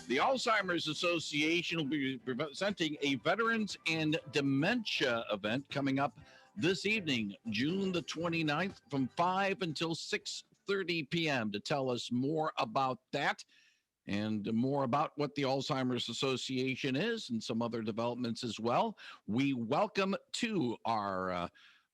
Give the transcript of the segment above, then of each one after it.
The Alzheimer's Association will be presenting a Veterans and Dementia event coming up this evening, June the 29th, from 5 until 6:30 p.m. To tell us more about that and more about what the Alzheimer's Association is and some other developments as well, we welcome to our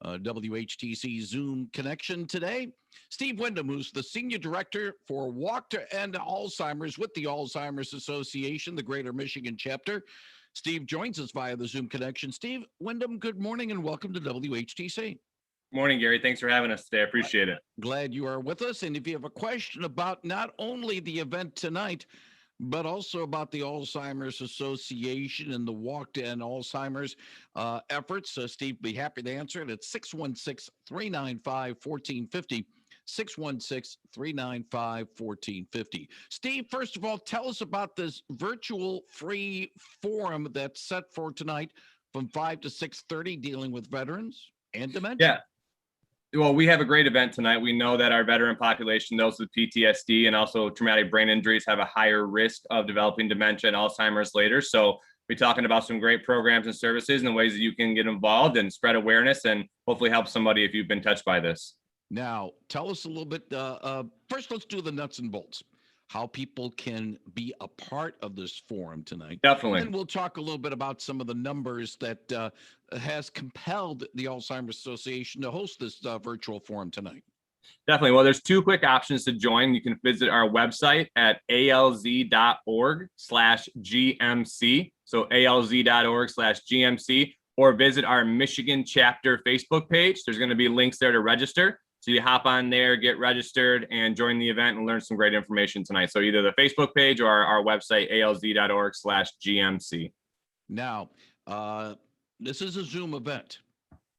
WHTC Zoom connection today Steve Windom, who's the Senior Director for Walk to End Alzheimer's with the Alzheimer's Association, the Greater Michigan chapter. Steve joins us via the Zoom connection. Steve Windom, good morning and welcome to WHTC. Morning, Gary. Thanks for having us today. I appreciate it. Glad you are with us. And if you have a question about not only the event tonight, but also about the Alzheimer's Association and the Walk to End Alzheimer's efforts, Steve, be happy to answer it at 616-395-1450. 616-395-1450. Steve, first of all, tell us about this virtual free forum that's set for tonight from 5 to 6:30 dealing with veterans and dementia. Yeah. Well, we have a great event tonight. We know that our veteran population, those with PTSD and also traumatic brain injuries, have a higher risk of developing dementia and Alzheimer's later. So we're talking about some great programs and services and the ways that you can get involved and spread awareness and hopefully help somebody if you've been touched by this. Now, tell us a little bit. First, let's do the nuts and bolts. How people can be a part of this forum tonight. Definitely. And then we'll talk a little bit about some of the numbers that has compelled the Alzheimer's Association to host this virtual forum tonight. Definitely. Well, there's two quick options to join. You can visit our website at alz.org/GMC. So alz.org/GMC, or visit our Michigan chapter Facebook page. There's going to be links there to register. So you hop on there, get registered, and join the event and learn some great information tonight. So either the Facebook page or our website, alz.org/GMC. Now, this is a Zoom event.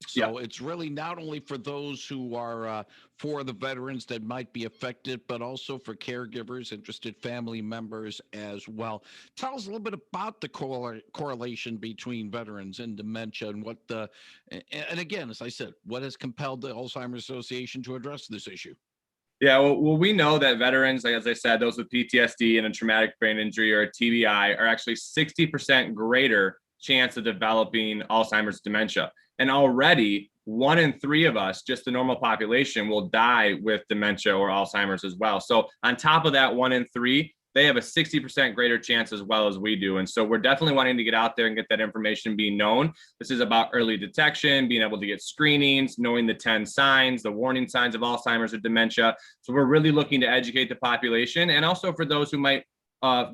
So It's really not only for those who are for the veterans that might be affected, but also for caregivers, interested family members as well. Tell us a little bit about the correlation between veterans and dementia and what and again, as I said, what has compelled the Alzheimer's Association to address this issue? Yeah, well, we know that veterans, like as I said, those with PTSD and a traumatic brain injury or a TBI are actually 60% greater chance of developing Alzheimer's dementia. And already 1 in 3 of us, just the normal population, will die with dementia or Alzheimer's as well. So on top of that 1 in 3, they have a 60% greater chance as well as we do. And so we're definitely wanting to get out there and get that information being known. This is about early detection, being able to get screenings, knowing the 10 signs, the warning signs of Alzheimer's or dementia. So we're really looking to educate the population, and also for those who might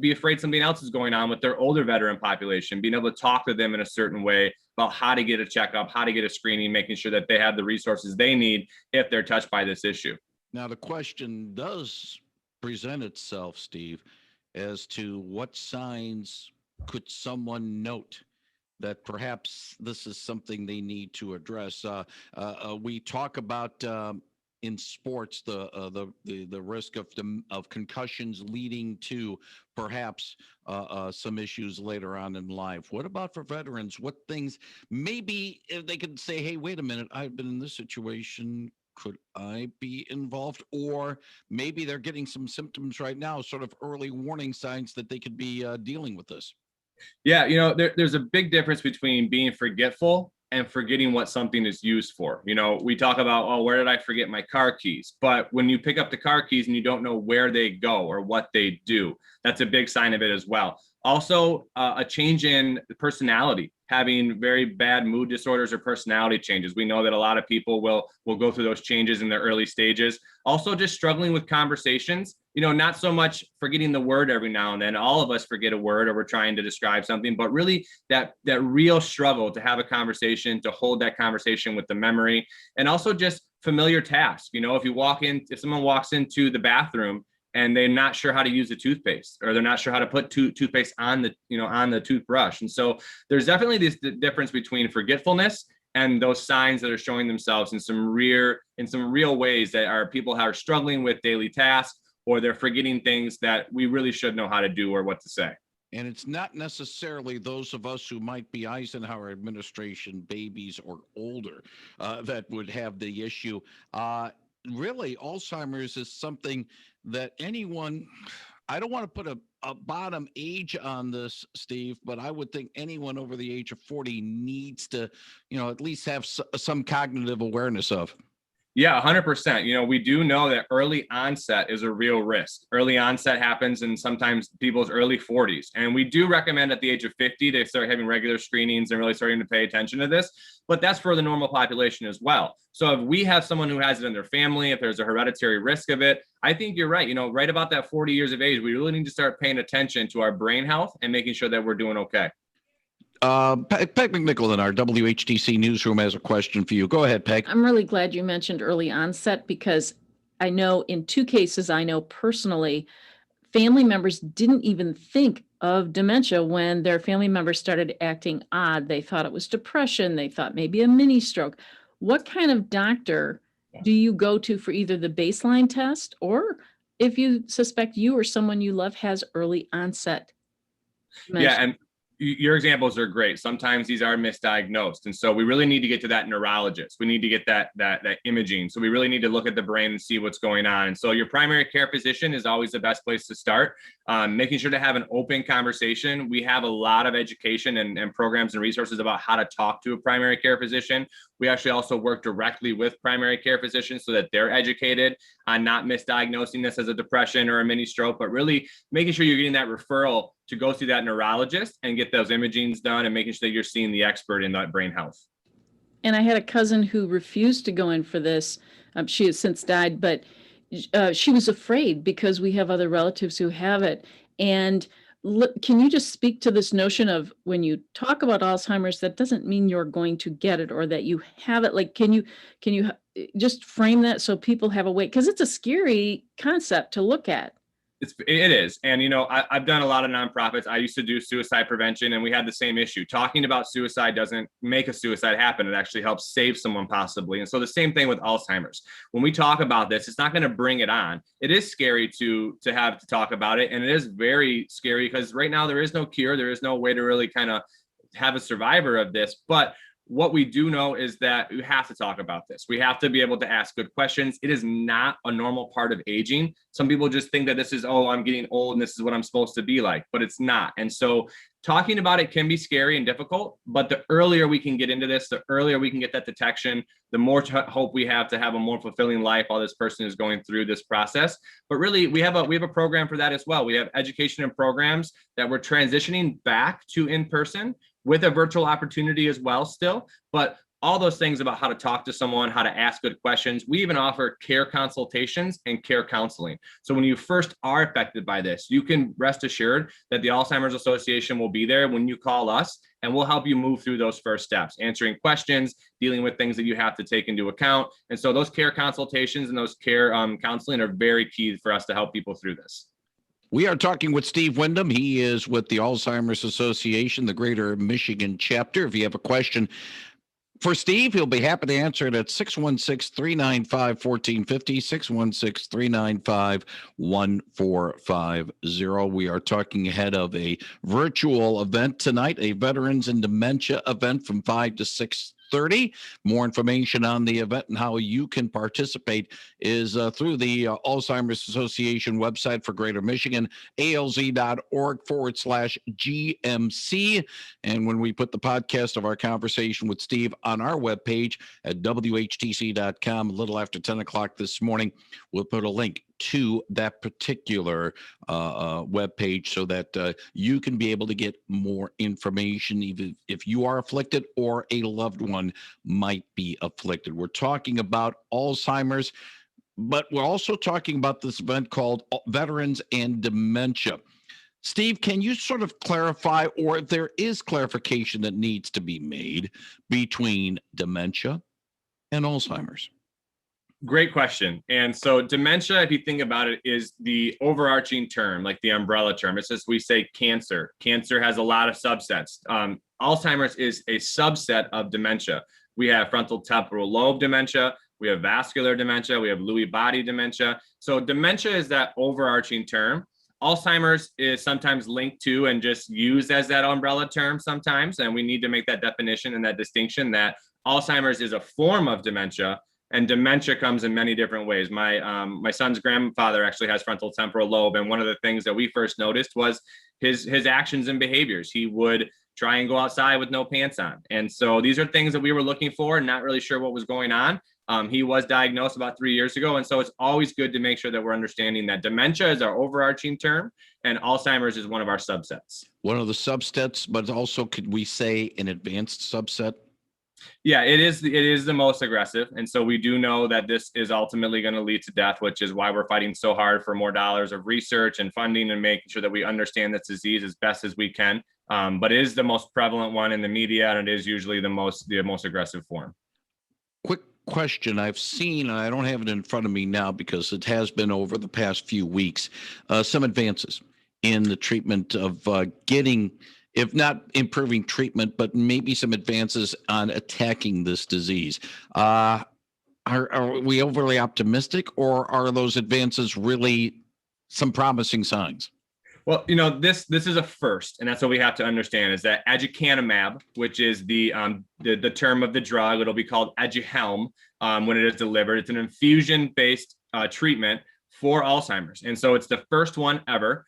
be afraid something else is going on with their older veteran population, being able to talk to them in a certain way about how to get a checkup, how to get a screening, making sure that they have the resources they need if they're touched by this issue. Now, the question does present itself, Steve, as to what signs could someone note that perhaps this is something they need to address. We talk about in sports the risk of concussions leading to perhaps some issues later on in life. What about for veterans? What things maybe if they could say, hey, wait a minute, I've been in this situation. Could I be involved? Or maybe they're getting some symptoms right now, sort of early warning signs that they could be dealing with this. Yeah, there's a big difference between being forgetful and forgetting what something is used for. We talk about, oh, where did I forget my car keys? But when you pick up the car keys and you don't know where they go or what they do, that's a big sign of it as well. Also, a change in personality, having very bad mood disorders or personality changes. We know that a lot of people will go through those changes in their early stages. Also, just struggling with conversations, not so much forgetting the word every now and then. All of us forget a word or we're trying to describe something, but really that real struggle to have a conversation, to hold that conversation with the memory, and also just familiar tasks. If someone walks into the bathroom and they're not sure how to use the toothpaste, or they're not sure how to put toothpaste on the toothbrush. And so there's definitely this difference between forgetfulness and those signs that are showing themselves in some real ways that people are struggling with daily tasks, or they're forgetting things that we really should know how to do or what to say. And it's not necessarily those of us who might be Eisenhower administration babies or older that would have the issue. Really, Alzheimer's is something that anyone, I don't want to put a bottom age on this, Steve, but I would think anyone over the age of 40 needs to, at least have some cognitive awareness of. Yeah, 100%. We do know that early onset is a real risk. Early onset happens in sometimes people's early 40s. And we do recommend at the age of 50, they start having regular screenings and really starting to pay attention to this. But that's for the normal population as well. So if we have someone who has it in their family, if there's a hereditary risk of it, I think you're right. Right about that 40 years of age, we really need to start paying attention to our brain health and making sure that we're doing okay. Peg McNichol in our WHTC newsroom has a question for you. Go ahead, Peg. I'm really glad you mentioned early onset, because I know in 2 cases, I know personally, family members didn't even think of dementia when their family members started acting odd. They thought it was depression. They thought maybe a mini stroke. What kind of doctor do you go to for either the baseline test, or if you suspect you or someone you love has early onset dementia? Yeah, and your examples are great. Sometimes these are misdiagnosed. And so we really need to get to that neurologist. We need to get that imaging. So we really need to look at the brain and see what's going on. And so your primary care physician is always the best place to start. Making sure to have an open conversation. We have a lot of education and programs and resources about how to talk to a primary care physician. We actually also work directly with primary care physicians so that they're educated on not misdiagnosing this as a depression or a mini stroke, but really making sure you're getting that referral to go see that neurologist and get those imagings done and making sure that you're seeing the expert in that brain health. And I had a cousin who refused to go in for this. She has since died, but she was afraid because we have other relatives who have it. And can you just speak to this notion of, when you talk about Alzheimer's, that doesn't mean you're going to get it or that you have it? Like, can you just frame that so people have a way? Because it's a scary concept to look at. It is. And, I've done a lot of nonprofits. I used to do suicide prevention, and we had the same issue. Talking about suicide doesn't make a suicide happen. It actually helps save someone possibly. And so the same thing with Alzheimer's. When we talk about this, it's not going to bring it on. It is scary to have to talk about it. And it is very scary because right now there is no cure. There is no way to really kind of have a survivor of this. But what we do know is that we have to talk about this. We have to be able to ask good questions. It is not a normal part of aging. Some people just think that this is, I'm getting old and this is what I'm supposed to be like, but it's not. And so talking about it can be scary and difficult, but the earlier we can get into this, the earlier we can get that detection, the more hope we have to have a more fulfilling life while this person is going through this process. But really, we have a program for that as well. We have education and programs that we're transitioning back to in person, with a virtual opportunity as well still, but all those things about how to talk to someone, how to ask good questions. We even offer care consultations and care counseling. So when you first are affected by this, you can rest assured that the Alzheimer's Association will be there when you call us, and we'll help you move through those first steps, answering questions, dealing with things that you have to take into account. And so those care consultations and those care counseling are very key for us to help people through this. We are talking with Steve Windom. He is with the Alzheimer's Association, the Greater Michigan chapter. If you have a question for Steve, he'll be happy to answer it at 616-395-1450, 616-395-1450. We are talking ahead of a virtual event tonight, a Veterans and Dementia event from 5 to 6:30. More information on the event and how you can participate is through the Alzheimer's Association website for Greater Michigan, alz.org/GMC. And when we put the podcast of our conversation with Steve on our webpage at WHTC.com, a little after 10 o'clock this morning, we'll put a link to that particular webpage so that you can be able to get more information, even if you are afflicted or a loved one might be afflicted. We're talking about Alzheimer's, but we're also talking about this event called Veterans and Dementia. Steve, can you sort of clarify, or if there is clarification that needs to be made between dementia and Alzheimer's? Great question. And so dementia, if you think about it, is the overarching term, like the umbrella term. It's just, we say cancer. Cancer has a lot of subsets. Alzheimer's is a subset of dementia. We have frontal temporal lobe dementia. We have vascular dementia. We have Lewy body dementia. So dementia is that overarching term. Alzheimer's is sometimes linked to and just used as that umbrella term sometimes. And we need to make that definition and that distinction that Alzheimer's is a form of dementia, And dementia comes in many different ways. My son's grandfather actually has frontal temporal lobe, and one of the things that we first noticed was his actions and behaviors. He would try and go outside with no pants on, and so these are things that we were looking for, and not really sure what was going on. He was diagnosed about 3 years ago, and so it's always good to make sure that we're understanding that dementia is our overarching term, and Alzheimer's is one of our subsets. One of the subsets, but also could we say an advanced subset? Yeah, it is the most aggressive. And so we do know that this is ultimately going to lead to death, which is why we're fighting so hard for more dollars of research and funding and making sure that we understand this disease as best as we can. But it is the most prevalent one in the media, and it is usually the most aggressive form. Quick question. I've seen, and I don't have it in front of me now because it has been over the past few weeks, some advances in the treatment of getting, if not improving treatment, but maybe some advances on attacking this disease. Are we overly optimistic, or are those advances really some promising signs? Well, this is a first, and that's what we have to understand is that aducanumab, which is the term of the drug, it'll be called Aduhelm when it is delivered. It's an infusion-based treatment for Alzheimer's, and so it's the first one ever.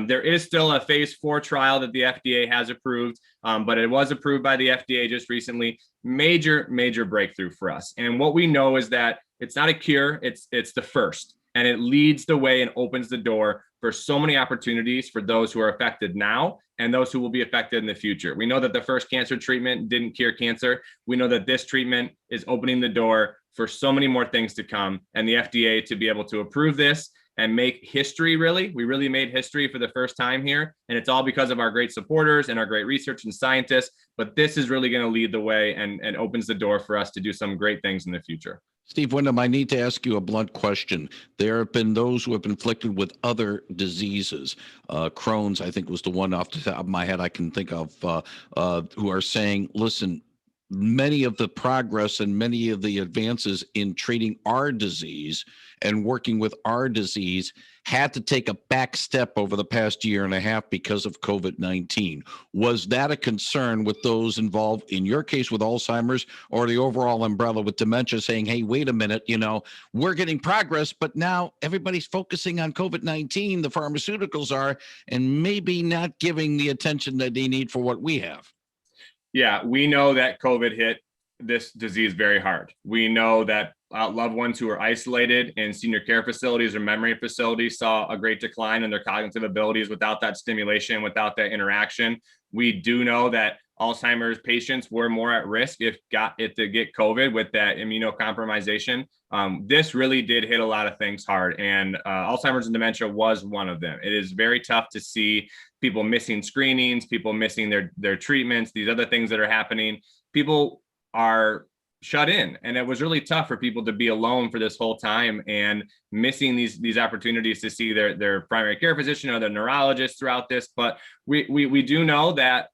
There is still a phase 4 trial that the FDA has approved, but it was approved by the FDA just recently. Major breakthrough for us. And what we know is that it's not a cure, it's the first. And it leads the way and opens the door for so many opportunities for those who are affected now and those who will be affected in the future. We know that the first cancer treatment didn't cure cancer. We know that this treatment is opening the door for so many more things to come. And the FDA to be able to approve this and make history, really. We really made history for the first time here. And it's all because of our great supporters and our great research and scientists. But this is really going to lead the way and opens the door for us to do some great things in the future. Steve Windom, I need to ask you a blunt question. There have been those who have been afflicted with other diseases. Crohn's, I think, was the one off the top of my head I can think of, who are saying, listen, many of the progress and many of the advances in treating our disease and working with our disease had to take a back step over the past year and a half because of COVID-19. Was that a concern with those involved, in your case with Alzheimer's, or the overall umbrella with dementia, saying, hey, wait a minute, we're getting progress, but now everybody's focusing on COVID-19, the pharmaceuticals are, and maybe not giving the attention that they need for what we have? Yeah, we know that COVID hit this disease very hard. We know that loved ones who are isolated in senior care facilities or memory facilities saw a great decline in their cognitive abilities without that stimulation, without that interaction. We do know that Alzheimer's patients were more at risk if to get COVID with that immunocompromisation. This really did hit a lot of things hard, and Alzheimer's and dementia was one of them. It is very tough to see people missing screenings, people missing their treatments, these other things that are happening. People are shut in, and it was really tough for people to be alone for this whole time and missing these opportunities to see their primary care physician or their neurologist throughout this. But we do know that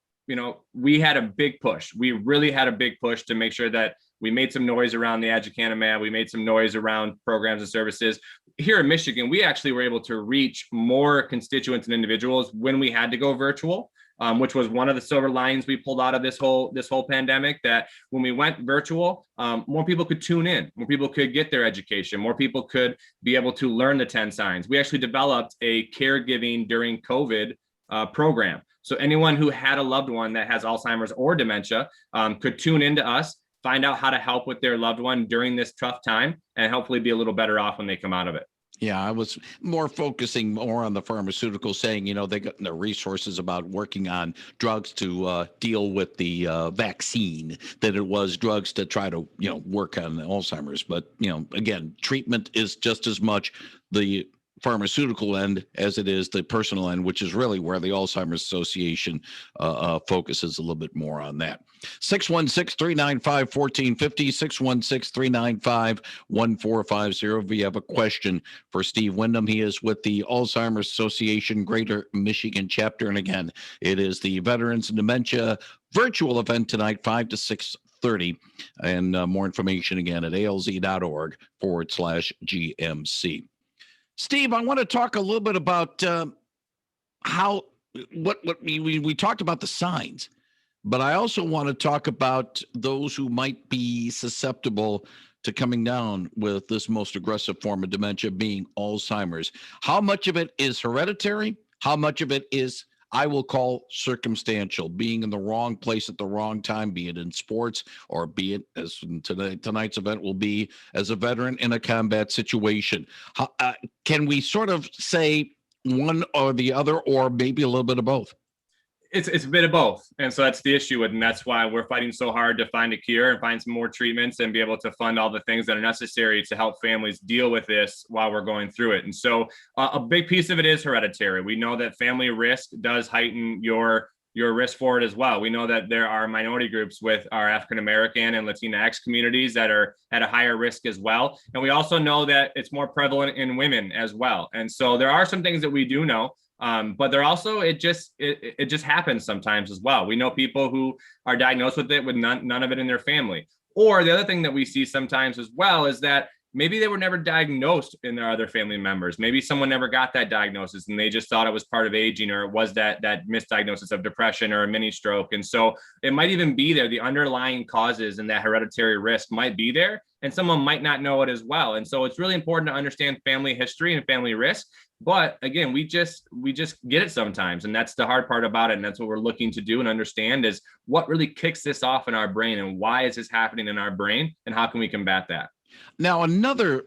we had a big push. We really had a big push to make sure that we made some noise around the aducanumab. We made some noise around programs and services. Here in Michigan, we actually were able to reach more constituents and individuals when we had to go virtual, which was one of the silver linings we pulled out of this whole pandemic, that when we went virtual, more people could tune in, more people could get their education, more people could be able to learn the 10 signs. We actually developed a caregiving during COVID program. So anyone who had a loved one that has Alzheimer's or dementia could tune into us, find out how to help with their loved one during this tough time, and hopefully be a little better off when they come out of it. Yeah, I was focusing more on the pharmaceuticals, saying, they got their resources about working on drugs to deal with the vaccine than it was drugs to try to, work on Alzheimer's. But, again, treatment is just as much the pharmaceutical end as it is the personal end, which is really where the Alzheimer's Association focuses a little bit more on that. 616-395-1450, 616-395-1450. If you have a question for Steve Windom, he is with the Alzheimer's Association Greater Michigan chapter. And again, it is the Veterans and Dementia virtual event tonight, 5 to 6:30, and more information again at alz.org/GMC. Steve, I want to talk a little bit about what we talked about the signs, but I also want to talk about those who might be susceptible to coming down with this most aggressive form of dementia being Alzheimer's. How much of it is hereditary? How much of it is, I will call, circumstantial, being in the wrong place at the wrong time, be it in sports or be it, as tonight's event will be, as a veteran in a combat situation? Can we sort of say one or the other, or maybe a little bit of both? It's a bit of both. And so that's the issue with, and that's why we're fighting so hard to find a cure and find some more treatments and be able to fund all the things that are necessary to help families deal with this while we're going through it. And so a big piece of it is hereditary. We know that family risk does heighten your risk for it as well. We know that there are minority groups with our African American and Latinx communities that are at a higher risk as well. And we also know that it's more prevalent in women as well. And so there are some things that we do know. But there also, it just happens sometimes as well. We know people who are diagnosed with it with none of it in their family. Or the other thing that we see sometimes as well is that maybe they were never diagnosed in their other family members. Maybe someone never got that diagnosis and they just thought it was part of aging, or it was that misdiagnosis of depression or a mini stroke. And so it might even be there. The underlying causes and that hereditary risk might be there, and someone might not know it as well. And so it's really important to understand family history and family risk. But again, we just get it sometimes. And that's the hard part about it. And that's what we're looking to do and understand, is what really kicks this off in our brain, and why is this happening in our brain, and how can we combat that? Now, another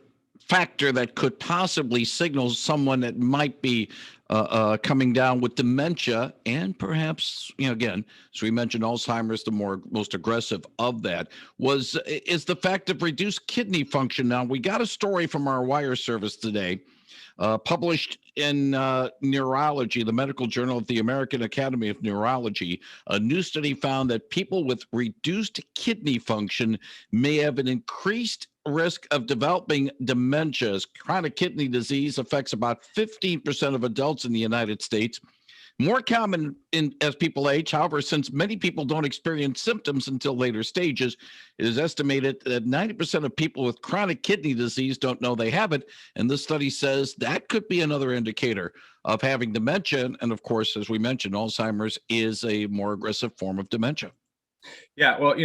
factor that could possibly signal someone that might be coming down with dementia, and perhaps, again, as we mentioned, Alzheimer's, the most aggressive of that, is the fact of reduced kidney function. Now, we got a story from our wire service today, published in Neurology, the medical journal of the American Academy of Neurology. A new study found that people with reduced kidney function may have an increased risk of developing dementia. Chronic kidney disease affects about 15% of adults in the United States. More common as people age. However, since many people don't experience symptoms until later stages, it is estimated that 90% of people with chronic kidney disease don't know they have it. And this study says that could be another indicator of having dementia. And of course, as we mentioned, Alzheimer's is a more aggressive form of dementia. Yeah, well,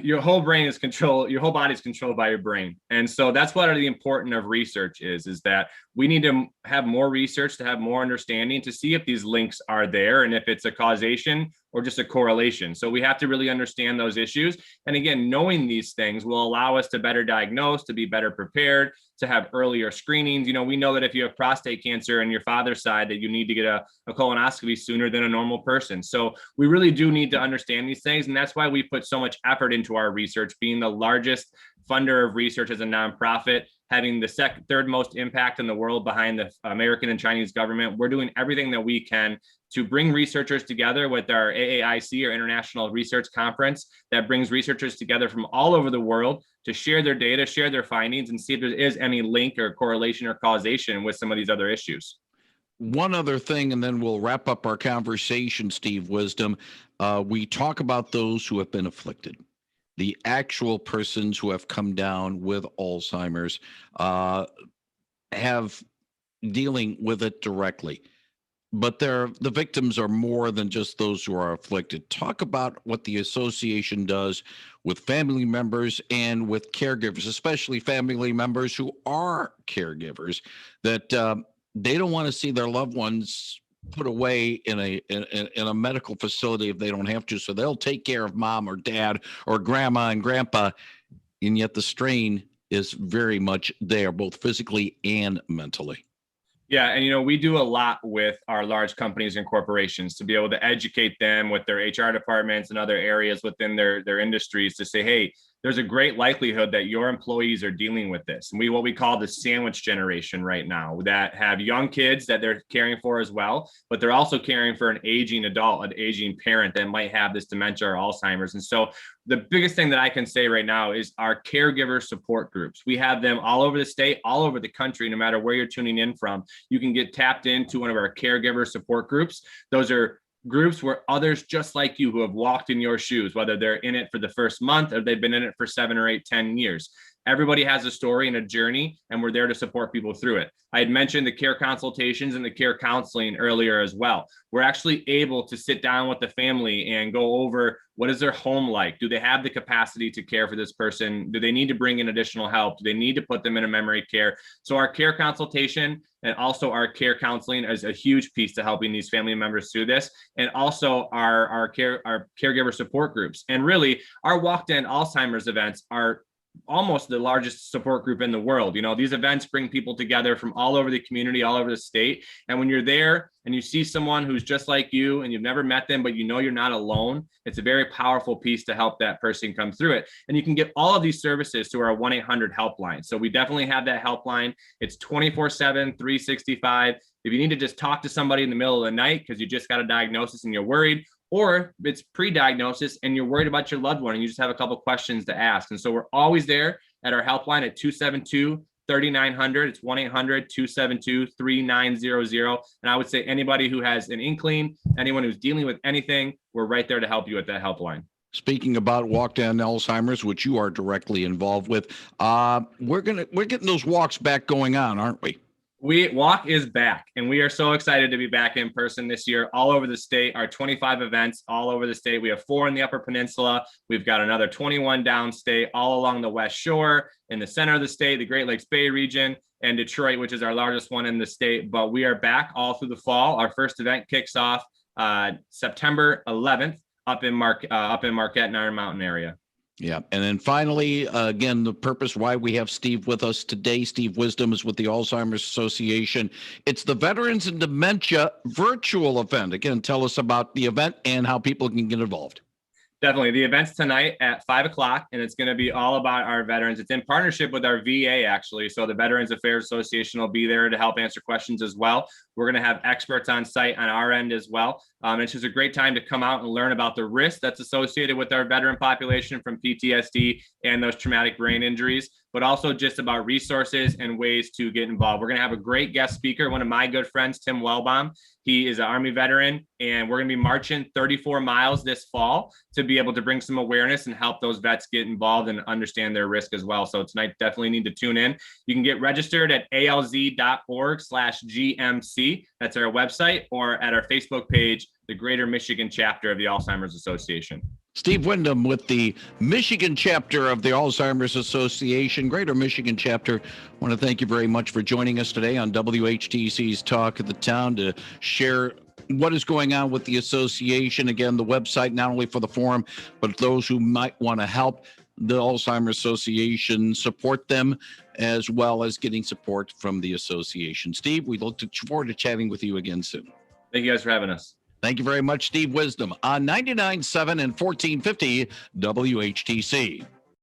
your whole brain is controlled, your whole body is controlled by your brain. And so that's what the importance of research is that we need to have more research to have more understanding to see if these links are there and if it's a causation or just a correlation. So we have to really understand those issues. And again, knowing these things will allow us to better diagnose, to be better prepared, to have earlier screenings. We know that if you have prostate cancer on your father's side, that you need to get a colonoscopy sooner than a normal person. So we really do need to understand these things. And that's why we put so much effort into our research, being the largest funder of research as a nonprofit, having the third most impact in the world behind the American and Chinese government. We're doing everything that we can to bring researchers together with our AAIC, or International Research Conference, that brings researchers together from all over the world to share their data, share their findings, and see if there is any link or correlation or causation with some of these other issues. One other thing, and then we'll wrap up our conversation, Steve Windom. We talk about those who have been afflicted, the actual persons who have come down with Alzheimer's, have dealing with it directly. But the victims are more than just those who are afflicted. Talk about what the association does with family members and with caregivers, especially family members who are caregivers, that they don't want to see their loved ones put away in a medical facility if they don't have to. So they'll take care of mom or dad or grandma and grandpa, and yet the strain is very much there, both physically and mentally. Yeah, and we do a lot with our large companies and corporations to be able to educate them with their HR departments and other areas within their industries to say, hey, there's a great likelihood that your employees are dealing with this. And what we call the sandwich generation right now, that have young kids that they're caring for as well, but they're also caring for an aging adult, an aging parent that might have this dementia or Alzheimer's. And so the biggest thing that I can say right now is our caregiver support groups. We have them all over the state, all over the country, no matter where you're tuning in from. You can get tapped into one of our caregiver support groups. Those are groups where others just like you who have walked in your shoes, whether they're in it for the first month or they've been in it for 7 or 8, 10 years. Everybody has a story and a journey, and we're there to support people through it. I had mentioned the care consultations and the care counseling earlier as well. We're actually able to sit down with the family and go over what is their home like? Do they have the capacity to care for this person? Do they need to bring in additional help? Do they need to put them in a memory care? So our care consultation and also our care counseling is a huge piece to helping these family members through this. And also our caregiver support groups. And really, our Walk to End Alzheimer's events are almost the largest support group in the world. You know, these events bring people together from all over the community, all over the state. And when you're there and you see someone who's just like you and you've never met them, but you know you're not alone, it's a very powerful piece to help that person come through it. And you can get all of these services to our 1-800 helpline. So we definitely have that helpline. It's 24/7, 365. If you need to just talk to somebody in the middle of the night because you just got a diagnosis and you're worried, or it's pre-diagnosis and you're worried about your loved one and you just have a couple questions to ask. And so we're always there at our helpline at 272-3900. It's 1-800-272-3900. And I would say anybody who has an inkling, anyone who's dealing with anything, we're right there to help you at that helpline. Speaking about Walk to End Alzheimer's, which you are directly involved with, we're getting those walks back going on, aren't we? Walk is back, and we are so excited to be back in person this year all over the state. Our 25 events all over the state. We have 4 in the Upper Peninsula. We've got another 21 downstate, all along the West Shore, in the center of the state, the Great Lakes Bay region, and Detroit, which is our largest one in the state. But we are back all through the fall. Our first event kicks off September 11th up in Marquette and Iron Mountain area. Yeah. And then finally, again, the purpose why we have Steve with us today. Steve Windom is with the Alzheimer's Association. It's the Veterans and Dementia virtual event. Again, tell us about the event and how people can get involved. Definitely. The event's tonight at 5:00, and it's going to be all about our veterans. It's in partnership with our VA, actually. So the Veterans Affairs Association will be there to help answer questions as well. We're going to have experts on site on our end as well. It's just a great time to come out and learn about the risk that's associated with our veteran population from PTSD and those traumatic brain injuries, but also just about resources and ways to get involved. We're going to have a great guest speaker, one of my good friends, Tim Wellbaum. He is an Army veteran, and we're going to be marching 34 miles this fall to be able to bring some awareness and help those vets get involved and understand their risk as well. So tonight, definitely need to tune in. You can get registered at alz.org/GMC. That's our website, or at our Facebook page, the Greater Michigan Chapter of the Alzheimer's Association. Steve Windom with the Michigan chapter of the Alzheimer's Association, Greater Michigan chapter. I want to thank you very much for joining us today on WHTC's Talk of the Town to share what is going on with the association. Again, the website, not only for the forum, but those who might want to help the Alzheimer's Association, support them, as well as getting support from the association. Steve, we look forward to chatting with you again soon. Thank you guys for having us. Thank you very much, Steve Windom, on 99.7 and 1450 WHTC.